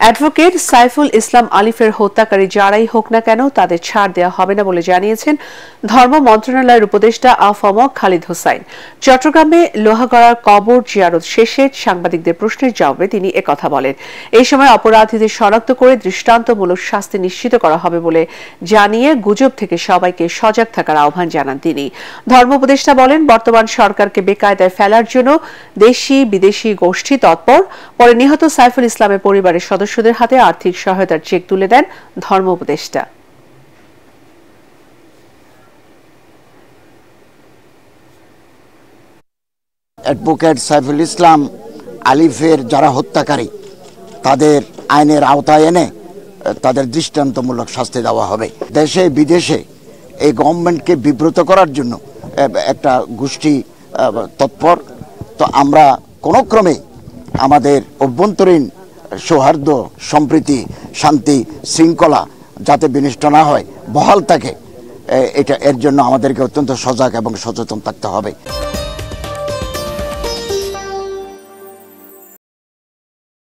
Advocate Saiful Islam আলিফের হত্যাকারী যারাই হোক না কেন তাদের ছাড় দেওয়া হবে না বলে জানিয়েছেন ধর্ম মন্ত্রণালয়ের উপদেষ্টা আফম খালিদ হোসাইন। চট্টগ্রামে লোহাগড়ার কবর জিয়ারত শেষে সাংবাদিকদের প্রশ্নের জবাবে তিনি একথা বলেন। এই সময় অপরাধীদের শনাক্ত করে দৃষ্টান্তমূলক শাস্তি নিশ্চিত করা হবে বলে জানিয়ে গুজব থেকে সবাইকে সজাগ থাকার আহ্বান জানান তিনি। ধর্ম উপদেষ্টা বলেন, বর্তমান সরকারকে বেকায়দায় ফেলার জন্য দেশি বিদেশি গোষ্ঠী তৎপর। পরে নিহত সাইফুল ইসলামের পরিবারের সদস্যদের হাতে আর্থিক সহায়তার চেক তুলে দেন ধর্ম উপদেষ্টা। অ্যাডভোকেট সাইফুল ইসলাম আলিফের যারা হত্যাকারী তাদের আইনের আওতায় এনে তাদের দৃষ্টান্তমূলক শাস্তি দেওয়া হবে। দেশে বিদেশে এই গভর্নমেন্টকে বিব্রত করার জন্য একটা গোষ্ঠী তৎপর। তো আমরা কোনো ক্রমে আমাদের অভ্যন্তরীণ সৌহার্দ্য, সম্প্রীতি, শান্তি, শৃঙ্খলা যাতে বিনষ্ট না হয়, বহাল থাকে, এর জন্য আমাদেরকে অত্যন্ত সজাগ এবং সচেতন থাকতে হবে।